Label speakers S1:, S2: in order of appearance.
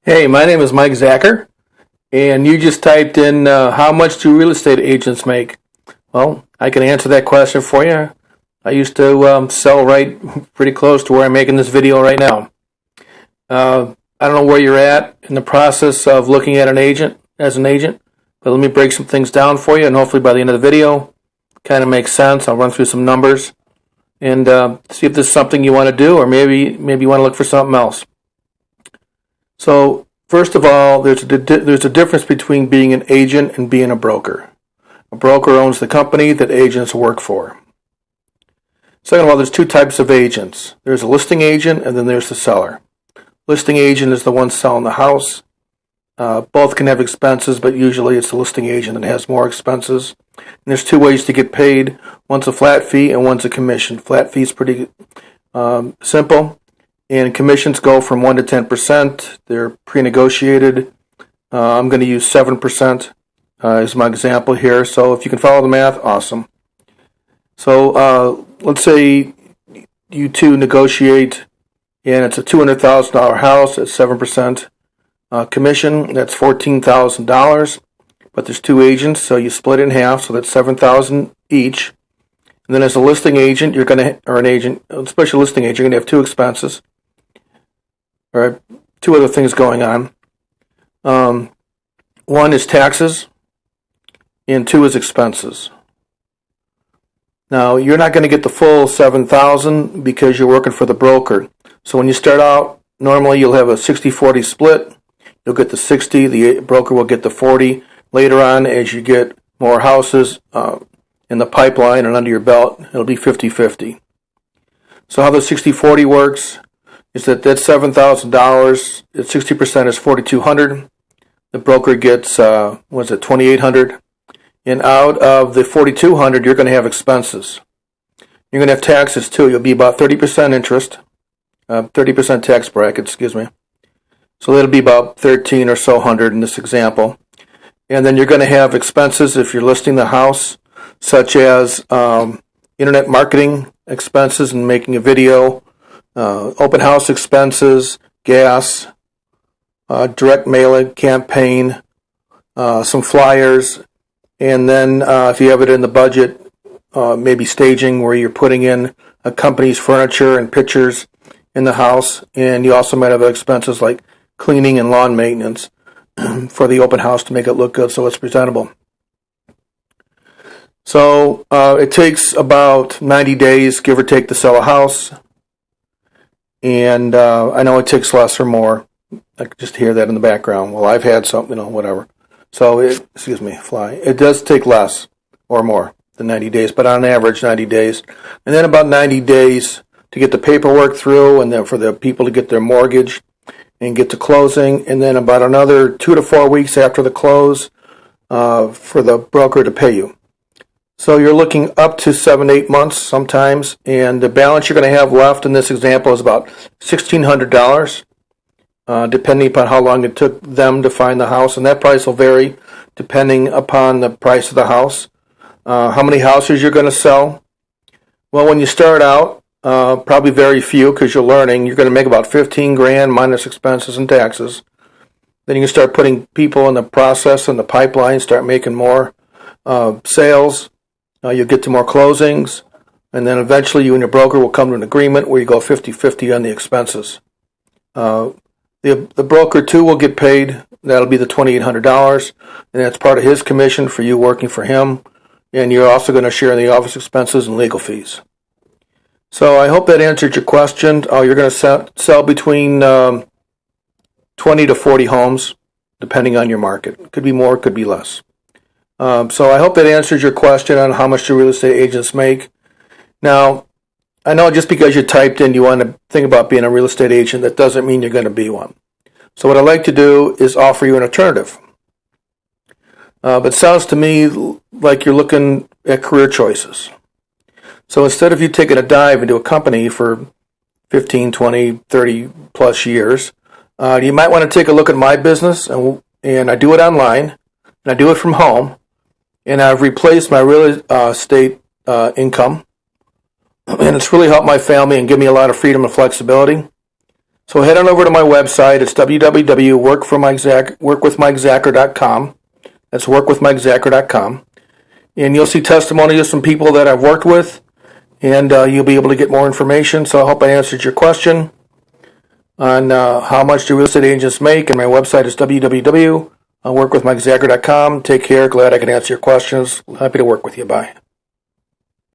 S1: Hey, my name is Mike Zacher, and you just typed in how much do real estate agents make? Well, I can answer that question for you. I used to sell right pretty close to where I'm making this video right now. I don't know where you're at in the process of looking at an agent as an agent, but let me break some things down for you, and hopefully by the end of the video, kind of makes sense. I'll run through some numbers and see if this is something you want to do, or maybe you want to look for something else. So first of all, there's a difference between being an agent and being a broker. A broker owns the company that agents work for. Second of all, there's two types of agents. There's a listing agent and then there's the seller. Listing agent is the one selling the house. Both can have expenses, but usually it's the listing agent that has more expenses. And there's two ways to get paid. One's a flat fee and one's a commission. Flat fee is pretty simple. And commissions go from 1 to 10%. They're pre-negotiated. I'm going to use 7% as my example here. So if you can follow the math, awesome. So let's say you two negotiate, and it's a $200,000 house at 7% commission. That's $14,000. But there's two agents, so you split it in half. So that's $7,000 each. And then as a listing agent, you're going to, or an agent, a special listing agent, you're going to have two expenses. All right, two other things going on. One is taxes, and two is expenses. Now, you're not going to get the full $7,000 because you're working for the broker. So when you start out, normally you'll have a 60-40 split. You'll get the 60, the broker will get the 40. Later on, as you get more houses in the pipeline and under your belt, it'll be 50-50. So how the 60-40 works is that $7,000, 60% is $4,200. The broker gets, $2,800. And out of the $4,200, you're going to have expenses. You're going to have taxes too. You'll be about 30% interest, 30% tax bracket, excuse me. So that'll be about 13 or so hundred in this example. And then you're going to have expenses if you're listing the house, such as internet marketing expenses and making a video, open house expenses, gas, direct mailing campaign, some flyers, and then if you have it in the budget, maybe staging where you're putting in a company's furniture and pictures in the house, and you also might have expenses like cleaning and lawn maintenance for the open house to make it look good so it's presentable. So it takes about 90 days, give or take, to sell a house. And I know it takes less or more. I could just hear that in the background. Well, I've had something, whatever. So it does take less or more than 90 days, but on average 90 days. And then about 90 days to get the paperwork through, and then for the people to get their mortgage and get to closing, and then about another 2 to 4 weeks after the close for the broker to pay you. So you're looking up to 7-8 months sometimes, and the balance you're going to have left in this example is about $1,600, depending upon how long it took them to find the house, and that price will vary depending upon the price of the house. How many houses you're going to sell? Well, when you start out, probably very few because you're learning. You're going to make about $15,000 minus expenses and taxes. Then you can start putting people in the process and the pipeline, start making more sales. You'll get to more closings, and then eventually you and your broker will come to an agreement where you go 50-50 on the expenses. The broker, too, will get paid. That'll be the $2,800, and that's part of his commission for you working for him, and you're also going to share in the office expenses and legal fees. So I hope that answered your question. You're going to sell between 20 to 40 homes, depending on your market. Could be more, could be less. So I hope that answers your question on how much do real estate agents make. Now, I know just because you typed in you want to think about being a real estate agent, that doesn't mean you're going to be one. So what I'd like to do is offer you an alternative. But it sounds to me like you're looking at career choices. So instead of you taking a dive into a company for 15, 20, 30 plus years, you might want to take a look at my business, and I do it online, and I do it from home. And I've replaced my real estate income, and it's really helped my family and give me a lot of freedom and flexibility. So head on over to my website. It's www.workwithmikezacher.com. That's workwithmikezacher.com. And you'll see testimonies of some people that I've worked with, and you'll be able to get more information. So I hope I answered your question on how much do real estate agents make. And my website is www.workwithmikezacher.com. Take care. Glad I can answer your questions. Happy to work with you. Bye.